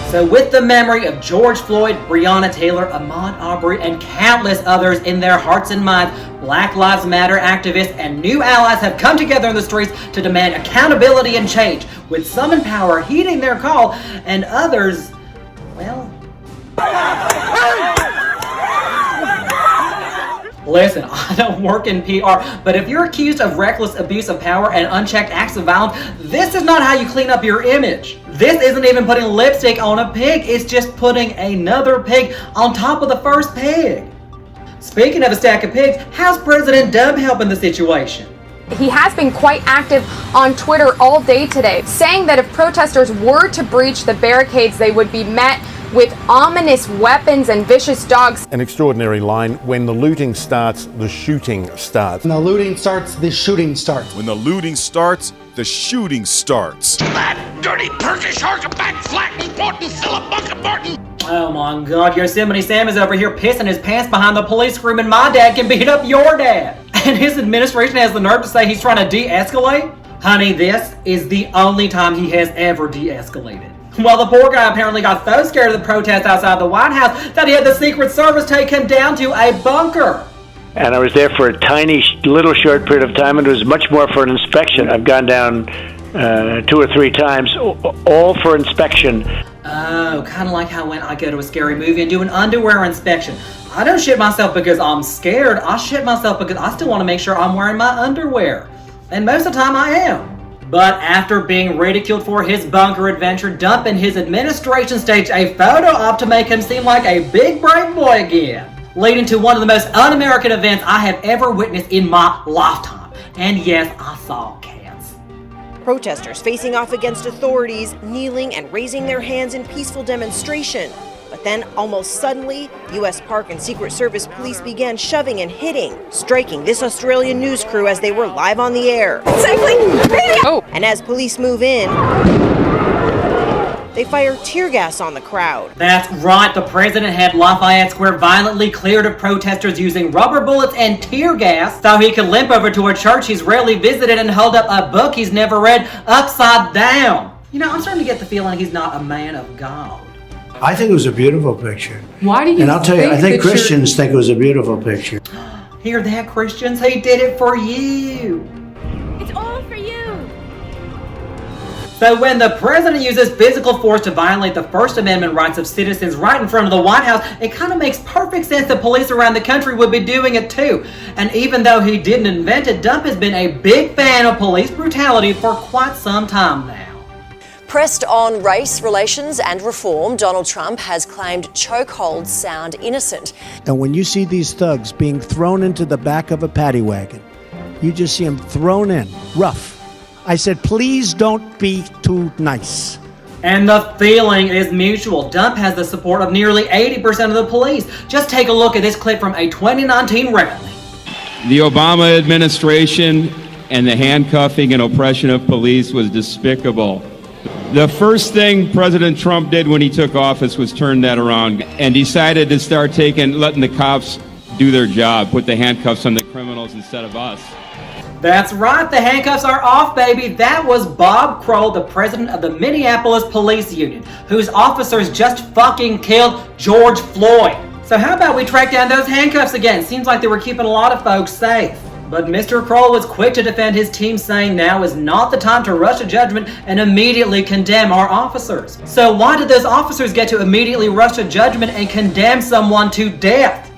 So with the memory of George Floyd, Breonna Taylor, Ahmaud Arbery, and countless others in their hearts and minds, Black Lives Matter activists and new allies have come together in the streets to demand accountability and change, with some in power heeding their call and others, well... Listen, I don't work in PR, but if you're accused of reckless abuse of power and unchecked acts of violence, this is not how you clean up your image. This isn't even putting lipstick on a pig, it's just putting another pig on top of the first pig. Speaking of a stack of pigs, how's President Dub helping the situation? He has been quite active on Twitter all day today, saying that if protesters were to breach the barricades, they would be met with ominous weapons and vicious dogs. An extraordinary line: when the looting starts, the shooting starts. When the looting starts, the shooting starts. When the looting starts, the shooting starts. That dirty Perkish hark-a-back flat important Philip Martin. Oh my God, Yosemite Sam is over here pissing his pants behind the police screaming, "My dad can beat up your dad!" And his administration has the nerve to say he's trying to de-escalate? Honey, this is the only time he has ever de-escalated. Well, the poor guy apparently got so scared of the protest outside the White House that he had the Secret Service take him down to a bunker. And I was there for a tiny, little short period of time, and it was much more for an inspection. I've gone down 2 or 3 times, all for inspection. Oh, kind of like how when I go to a scary movie and do an underwear inspection. I don't shit myself because I'm scared. I shit myself because I still want to make sure I'm wearing my underwear. And most of the time I am. But after being ridiculed for his bunker adventure, Dump and his administration staged a photo op to make him seem like a big brave boy again, leading to one of the most un-American events I have ever witnessed in my lifetime. And yes, I saw cats. Protesters facing off against authorities, kneeling and raising their hands in peaceful demonstration. But then, almost suddenly, U.S. Park and Secret Service police began shoving and hitting, striking this Australian news crew as they were live on the air. Oh. And as police move in, they fire tear gas on the crowd. That's right, the president had Lafayette Square violently cleared of protesters using rubber bullets and tear gas so he could limp over to a church he's rarely visited and hold up a book he's never read upside down. You know, I'm starting to get the feeling he's not a man of God. I think it was a beautiful picture. Why do you And I'll tell you, I think Christians think it was a beautiful picture. Hear that, Christians? He did it for you. It's all for you. So when the president uses physical force to violate the First Amendment rights of citizens right in front of the White House, it kind of makes perfect sense that police around the country would be doing it too. And even though he didn't invent it, Dump has been a big fan of police brutality for quite some time now. Pressed on race relations and reform, Donald Trump has claimed chokeholds sound innocent. And when you see these thugs being thrown into the back of a paddy wagon, you just see them thrown in, rough. I said, please don't be too nice. And the feeling is mutual. Dump has the support of nearly 80% of the police. Just take a look at this clip from a 2019 rally. The Obama administration and the handcuffing and oppression of police was despicable. The first thing President Trump did when he took office was turn that around and decided to start letting the cops do their job, put the handcuffs on the criminals instead of us. That's right, the handcuffs are off, baby. That was Bob Kroll, the president of the Minneapolis Police Union, whose officers just fucking killed George Floyd. So how about we track down those handcuffs again? Seems like they were keeping a lot of folks safe. But Mr. Kroll was quick to defend his team, saying now is not the time to rush to judgment and immediately condemn our officers. So why did those officers get to immediately rush to judgment and condemn someone to death?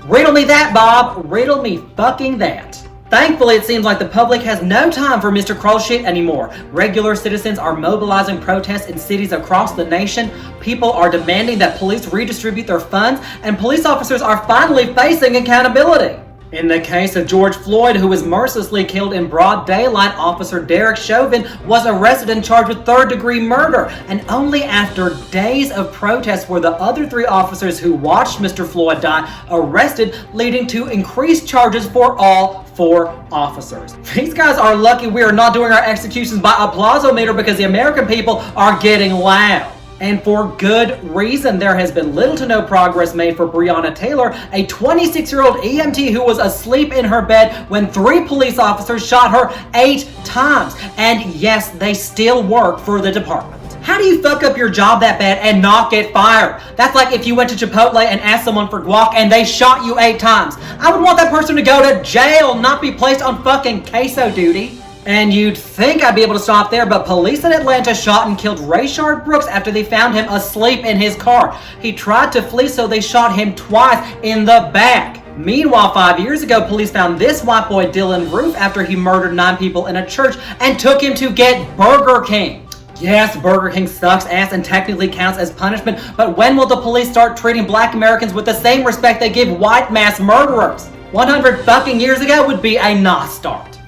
Riddle me that, Bob. Riddle me fucking that. Thankfully, it seems like the public has no time for Mr. Kroll shit anymore. Regular citizens are mobilizing protests in cities across the nation. People are demanding that police redistribute their funds, and police officers are finally facing accountability. In the case of George Floyd, who was mercilessly killed in broad daylight, Officer Derek Chauvin was arrested and charged with third-degree murder. And only after days of protests were the other 3 officers who watched Mr. Floyd die arrested, leading to increased charges for all 4 officers. These guys are lucky we are not doing our executions by applausometer because the American people are getting loud. And for good reason. There has been little to no progress made for Breonna Taylor, a 26-year-old EMT who was asleep in her bed when 3 police officers shot her 8 times. And yes, they still work for the department. How do you fuck up your job that bad and not get fired? That's like if you went to Chipotle and asked someone for guac and they shot you 8 times. I would want that person to go to jail, not be placed on fucking queso duty. And you'd think I'd be able to stop there, but police in Atlanta shot and killed Rayshard Brooks after they found him asleep in his car. He tried to flee, so they shot him twice in the back. Meanwhile, 5 years ago, police found this white boy Dylan Roof after he murdered 9 people in a church and took him to get Burger King. Yes, Burger King sucks ass and technically counts as punishment, but when will the police start treating black Americans with the same respect they give white mass murderers? 100 fucking years ago would be a nah start.